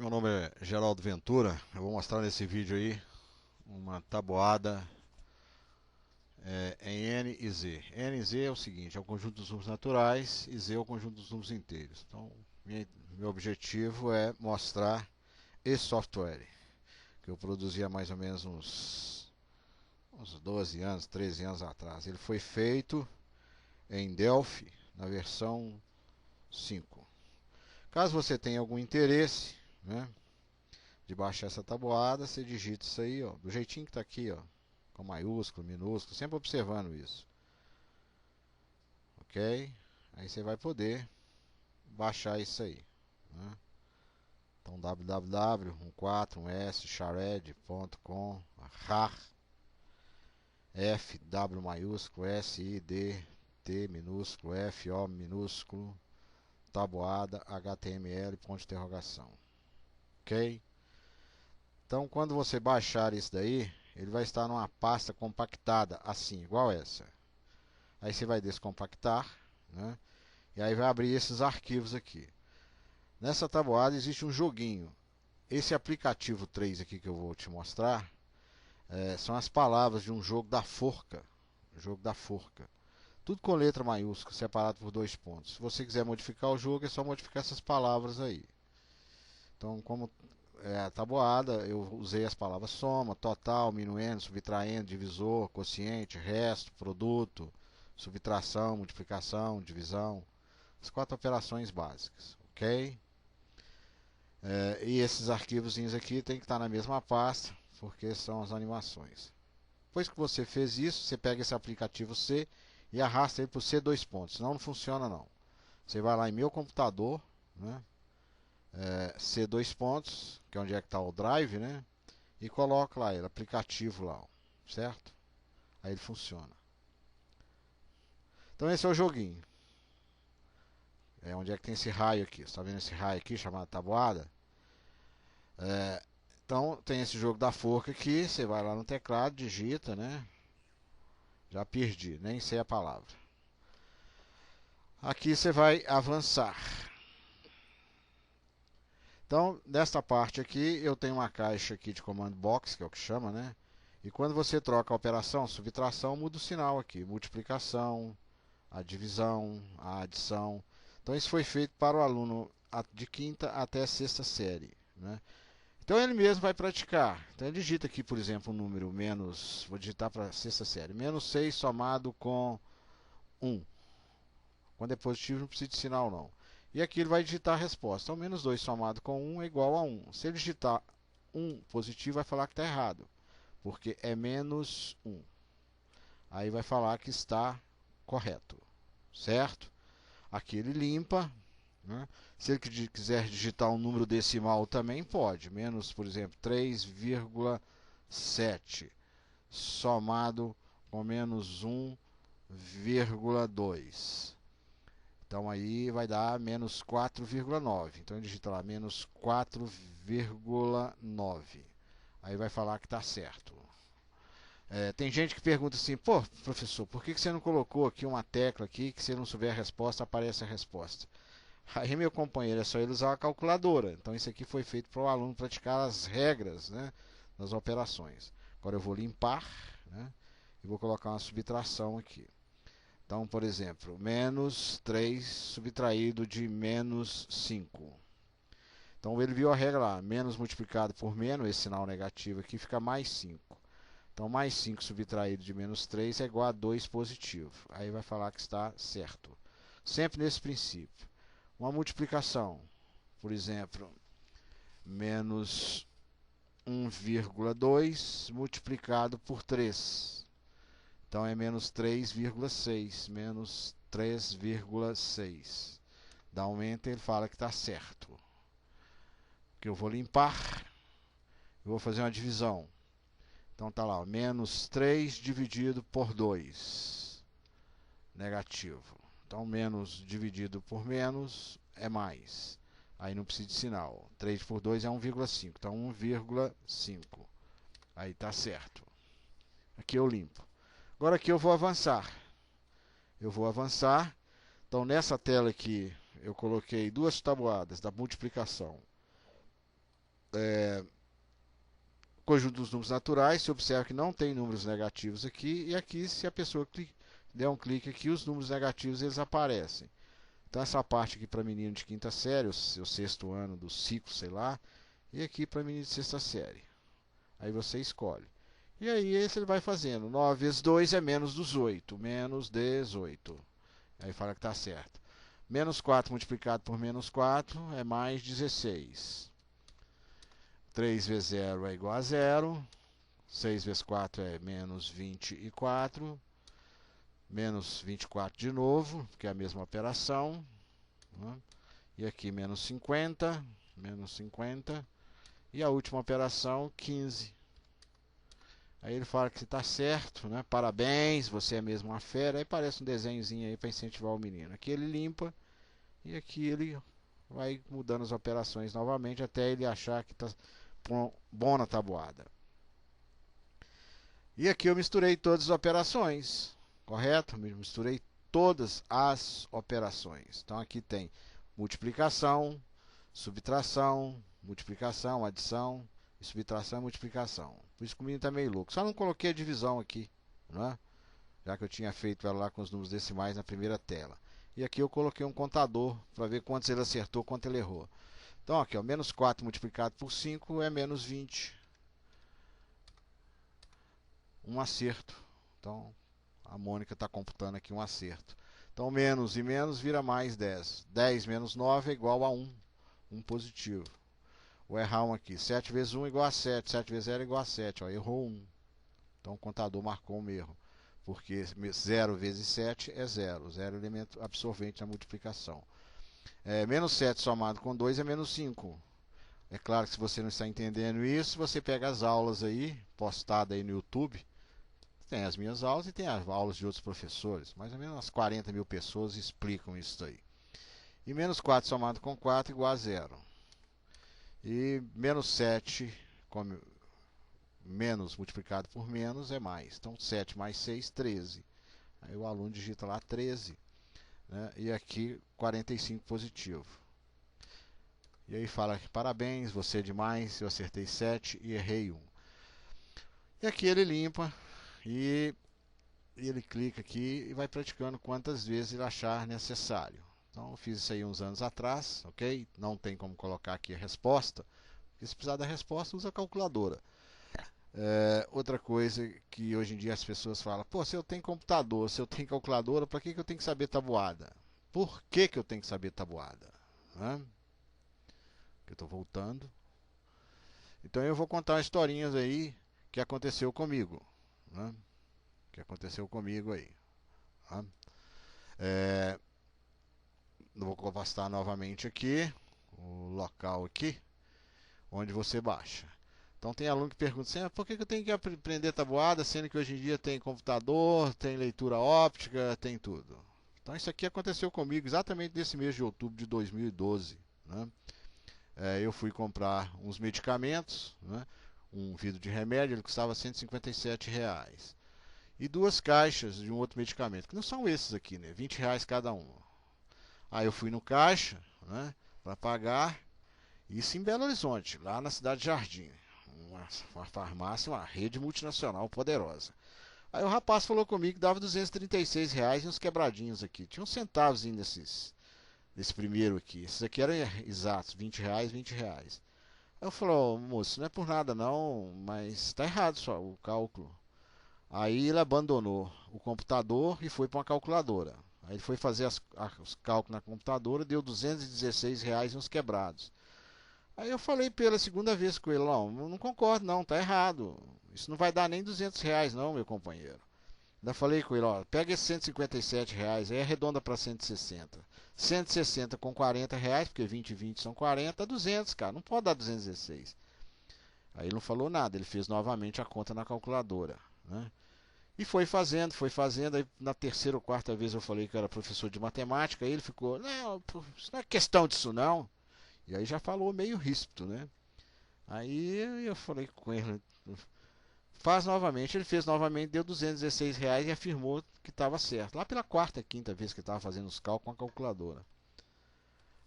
Meu nome é Geraldo Ventura. Eu vou mostrar nesse vídeo aí uma tabuada em N e Z. N e Z é o seguinte: é o conjunto dos números naturais e Z é o conjunto dos números inteiros. Então, meu objetivo é mostrar esse software que eu produzi há mais ou menos uns 12 anos, 13 anos atrás. Ele foi feito em Delphi na versão 5. Caso você tenha algum interesse, né, de baixar essa tabuada, você digita isso aí, ó, do jeitinho que está aqui, ó, com maiúsculo, minúsculo, sempre observando isso, ok? Aí você vai poder baixar isso aí, né? Então www.14shared.com rar f w maiúsculo s i d t minúsculo f o minúsculo tabuada html ponto de interrogação, ok? Então, quando você baixar isso daí, ele vai estar numa pasta compactada, assim, igual essa. Aí você vai descompactar, né? E aí vai abrir esses arquivos aqui. Nessa tabuada existe um joguinho. Esse aplicativo 3 aqui que eu vou te mostrar são as palavras de um jogo da forca. Jogo da forca. Tudo com letra maiúscula, separado por 2 pontos. Se você quiser modificar o jogo, é só modificar essas palavras aí. Então, como a tabuada, eu usei as palavras soma, total, minuendo, subtraindo, divisor, quociente, resto, produto, subtração, multiplicação, divisão, as 4 operações básicas, ok? E esses arquivos aqui tem que estar na mesma pasta, porque são as animações. Depois que você fez isso, você pega esse aplicativo C e arrasta ele para o C dois pontos, senão não funciona não. Você vai lá em meu computador, né? C dois pontos, que é onde é que está o drive, né? E coloca lá ele, aplicativo lá, certo? Aí ele funciona. Então esse é o joguinho. Onde é que tem esse raio aqui? Você está vendo esse raio aqui chamado tabuada? Então tem esse jogo da forca aqui. Você vai lá no teclado, digita, né? Já perdi, nem sei a palavra. Aqui você vai avançar. Então, nesta parte aqui, eu tenho uma caixa aqui de comando box, que é o que chama, né? E quando você troca a operação, subtração, muda o sinal aqui. Multiplicação, a divisão, a adição. Então, isso foi feito para o aluno de quinta até sexta série, né? Então, ele mesmo vai praticar. Então, ele digita aqui, por exemplo, o número menos... Vou digitar para a sexta série. Menos 6 somado com 1. Quando é positivo, não precisa de sinal, não. E aqui ele vai digitar a resposta. Então, menos 2 somado com 1 é igual a 1. Se ele digitar 1 positivo, vai falar que está errado, porque é menos 1. Aí vai falar que está correto, certo? Aqui ele limpa, né? Se ele quiser digitar um número decimal também pode. Menos, por exemplo, 3,7 somado com menos 1,2. Então aí vai dar menos 4,9. Então ele digita lá menos 4,9. Aí vai falar que está certo. Tem gente que pergunta assim: pô, professor, por que você não colocou aqui uma tecla aqui que se não souber a resposta, aparece a resposta? Aí, meu companheiro, é só ele usar a calculadora. Então isso aqui foi feito para o aluno praticar as regras, né, das operações. Agora eu vou limpar, né, e vou colocar uma subtração aqui. Então, por exemplo, menos 3 subtraído de menos 5. Então, ele viu a regra lá, menos multiplicado por menos, esse sinal negativo aqui, fica mais 5. Então, mais 5 subtraído de menos 3 é igual a 2 positivo. Aí vai falar que está certo. Sempre nesse princípio. Uma multiplicação, por exemplo, menos 1,2 multiplicado por 3. Então é menos 3,6. Menos 3,6. Dá um enter, ele fala que está certo. Que eu vou limpar. Eu vou fazer uma divisão. Então está lá, menos 3 dividido por 2. Negativo. Então menos dividido por menos é mais. Aí não precisa de sinal. 3 por 2 é 1,5. Então 1,5. Aí está certo. Aqui eu limpo. Agora aqui eu vou avançar. Então nessa tela aqui eu coloquei duas tabuadas da multiplicação. conjunto dos números naturais, se observa que não tem números negativos aqui, e aqui, se a pessoa der um clique aqui, os números negativos eles aparecem. Então essa parte aqui para menino de quinta série, o seu sexto ano do ciclo, sei lá, e aqui para menino de sexta série. Aí você escolhe. E aí esse ele vai fazendo. 9 vezes 2 é menos 18, menos 18. Aí fala que está certo. Menos 4 multiplicado por menos 4 é mais 16. 3 vezes 0 é igual a 0. 6 vezes 4 é menos 24. Menos 24 de novo, que é a mesma operação. Né? E aqui menos 50. Menos 50. E a última operação, 15. Aí ele fala que está certo, né? Parabéns, você é mesmo uma fera. Aí parece um desenhozinho aí para incentivar o menino. Aqui ele limpa e aqui ele vai mudando as operações novamente até ele achar que está bom na tabuada. E aqui eu misturei todas as operações, correto? Misturei todas as operações. Então aqui tem multiplicação, subtração, multiplicação, adição, e subtração e multiplicação. Por isso que o menino está meio louco. Só não coloquei a divisão aqui, né? Já que eu tinha feito ela lá com os números decimais na primeira tela. E aqui eu coloquei um contador para ver quantos ele acertou, quanto ele errou. Então aqui, ó, menos 4 multiplicado por 5 é menos 20. Um acerto. Então a Mônica está computando aqui um acerto. Então menos e menos vira mais 10. 10 menos 9 é igual a 1. 1 positivo. Vou errar um aqui. 7 vezes 1 é igual a 7. 7 vezes 0 é igual a 7. Ó, errou 1. Então o contador marcou um erro. Porque 0 vezes 7 é 0. 0 é o elemento absorvente na multiplicação. Menos 7 somado com 2 é menos 5. É claro que se você não está entendendo isso, você pega as aulas aí, postadas aí no YouTube. Tem as minhas aulas e tem as aulas de outros professores. Mais ou menos umas 40 mil pessoas explicam isso aí. E menos 4 somado com 4 é igual a 0. E menos 7, menos multiplicado por menos é mais. Então 7 mais 6, 13. Aí o aluno digita lá 13. Né? E aqui 45 positivo. E aí fala que parabéns, você é demais, eu acertei 7 e errei 1. E aqui ele limpa e ele clica aqui e vai praticando quantas vezes ele achar necessário. Então eu fiz isso aí uns anos atrás, ok? Não tem como colocar aqui a resposta. Porque se precisar da resposta, usa a calculadora. Outra coisa que hoje em dia as pessoas falam, pô, se eu tenho computador, se eu tenho calculadora, para que eu tenho que saber tabuada? Por que eu tenho que saber tabuada? Né? Eu estou voltando. Então eu vou contar umas historinhas aí que aconteceu comigo. Né? Que aconteceu comigo aí. Né? Vou postar novamente aqui o local aqui onde você baixa. Então tem aluno que pergunta assim, por que eu tenho que aprender tabuada, sendo que hoje em dia tem computador, tem leitura óptica, tem tudo. Então isso aqui aconteceu comigo exatamente nesse mês de outubro de 2012. Né? Eu fui comprar uns medicamentos, né? Um vidro de remédio, ele custava R$ 157. E 2 caixas de um outro medicamento, que não são esses aqui, né? R$ 20 cada um. Aí eu fui no caixa, né, para pagar, isso em Belo Horizonte, lá na cidade de Jardim. Uma farmácia, uma rede multinacional poderosa. Aí o rapaz falou comigo que dava R$ 236 e uns quebradinhos aqui. Tinha uns centavos nesse primeiro aqui. Esses aqui eram exatos, R$ 20, R$ 20. Aí eu falei, oh, moço, não é por nada não, mas está errado só o cálculo. Aí ele abandonou o computador e foi para uma calculadora. Aí ele foi fazer os cálculos na computadora, deu R$ 216 e uns quebrados. Aí eu falei pela segunda vez com ele, não concordo não, tá errado. Isso não vai dar nem R$ 200 não, meu companheiro. Ainda falei com ele, pega esses R$ 157, aí arredonda para 160. 160 com R$ 40, porque 20 e 20 são 40, 200, cara, não pode dar 216. Aí ele não falou nada, ele fez novamente a conta na calculadora, né? E foi fazendo, aí na terceira ou quarta vez eu falei que era professor de matemática, aí ele ficou, não, isso não é questão disso não. E aí já falou meio ríspido, né? Aí eu falei com ele, faz novamente, ele fez novamente, deu R$ 216 e afirmou que estava certo. Lá pela quarta, quinta vez que ele estava fazendo os cálculos com a calculadora.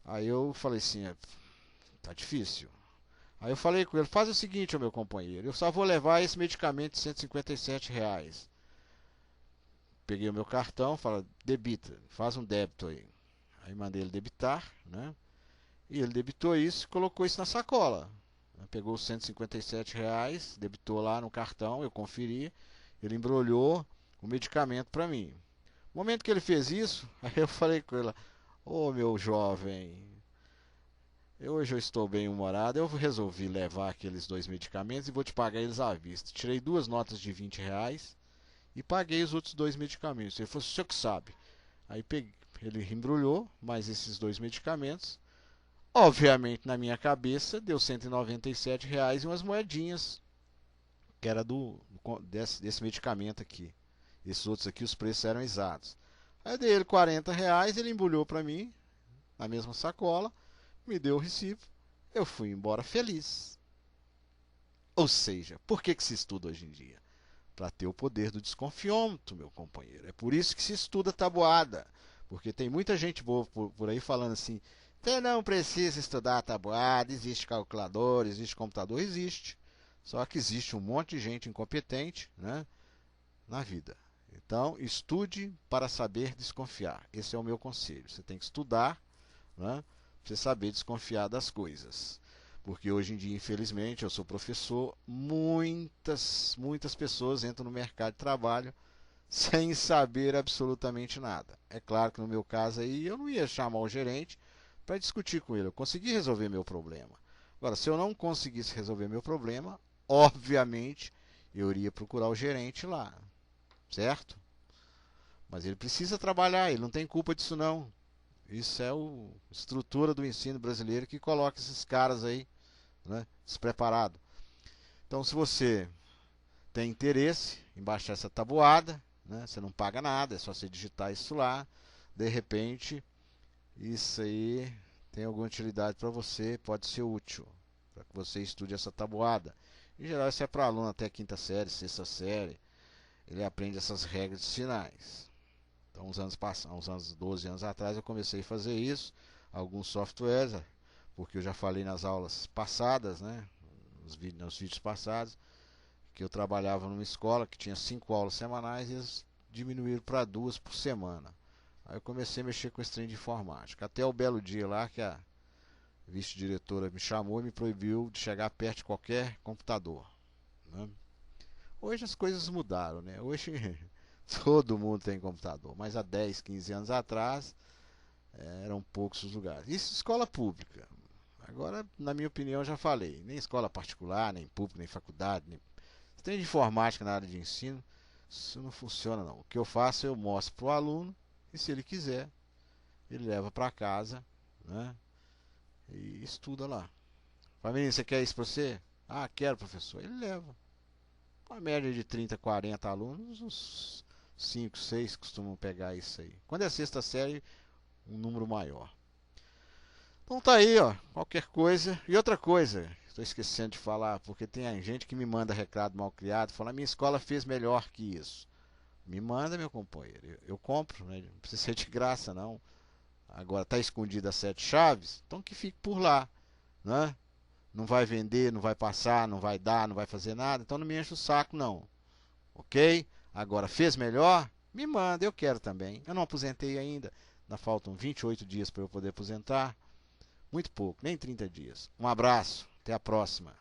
Aí eu falei assim, tá difícil. Aí eu falei com ele, faz o seguinte, meu companheiro, eu só vou levar esse medicamento de R$ 157. Peguei o meu cartão, fala, debita, faz um débito aí. Aí mandei ele debitar, né? E ele debitou isso e colocou isso na sacola. Pegou os R$ 157, debitou lá no cartão, eu conferi, ele embrulhou o medicamento para mim. No momento que ele fez isso, aí eu falei com ele, ô meu jovem, hoje eu estou bem humorado, eu resolvi levar aqueles 2 medicamentos e vou te pagar eles à vista. Tirei 2 notas de R$ 20 e paguei os outros 2 medicamentos. Ele falou, o senhor que sabe. Aí peguei, ele embrulhou mais esses 2 medicamentos. Obviamente, na minha cabeça, deu R$ 197 e umas moedinhas, que era desse medicamento aqui. Esses outros aqui, os preços eram exatos. Aí eu dei ele R$ 40, ele embrulhou para mim, na mesma sacola, me deu o recibo, eu fui embora feliz. Ou seja, por que se estuda hoje em dia? Para ter o poder do desconfiômetro, meu companheiro. É por isso que se estuda tabuada. Porque tem muita gente boa por aí falando assim, você não precisa estudar tabuada, existe calculador, existe computador, existe. Só que existe um monte de gente incompetente, né, na vida. Então, estude para saber desconfiar. Esse é o meu conselho. Você tem que estudar, né, para você saber desconfiar das coisas. Porque hoje em dia, infelizmente, eu sou professor, muitas pessoas entram no mercado de trabalho sem saber absolutamente nada. É claro que no meu caso aí, eu não ia chamar o gerente para discutir com ele. Eu consegui resolver meu problema. Agora, se eu não conseguisse resolver meu problema, obviamente, eu iria procurar o gerente lá, certo? Mas ele precisa trabalhar, ele não tem culpa disso não. Isso é a estrutura do ensino brasileiro que coloca esses caras aí, né, despreparados. Então, se você tem interesse em baixar essa tabuada, né, você não paga nada, é só você digitar isso lá. De repente, isso aí tem alguma utilidade para você, pode ser útil para que você estude essa tabuada. Em geral, isso é para aluno até quinta série, sexta série. Ele aprende essas regras de sinais. Então, uns 12 anos atrás, eu comecei a fazer isso. Alguns softwares, porque eu já falei nas aulas passadas, né, nos vídeos passados, que eu trabalhava numa escola que tinha 5 aulas semanais e eles diminuíram para 2 por semana. Aí eu comecei a mexer com esse trem de informática. Até o belo dia lá que a vice-diretora me chamou e me proibiu de chegar perto de qualquer computador, né? Hoje as coisas mudaram, né? Hoje todo mundo tem computador, mas há 10, 15 anos atrás eram poucos os lugares. Isso escola pública. Agora, na minha opinião, já falei, nem escola particular, nem pública, nem faculdade, nem... Se tem de informática na área de ensino, isso não funciona não. O que eu faço, eu mostro para o aluno e se ele quiser, ele leva para casa, né, e estuda lá. Família, você quer isso para você? Ah, quero, professor. Ele leva. Uma média de 30, 40 alunos, uns 5, 6 costumam pegar isso aí. Quando é sexta série, um número maior. Então tá aí, ó, qualquer coisa. E outra coisa, estou esquecendo de falar, porque tem gente que me manda recado mal criado, fala, minha escola fez melhor que isso. Me manda, meu companheiro, eu compro, né? Não precisa ser de graça não. Agora tá escondido as 7 chaves, então que fique por lá, né? Não vai vender, não vai passar, não vai dar, não vai fazer nada, então não me enche o saco não, ok? Agora, fez melhor? Me manda, eu quero também. Eu não aposentei ainda, ainda faltam 28 dias para eu poder aposentar. Muito pouco, nem 30 dias. Um abraço, até a próxima.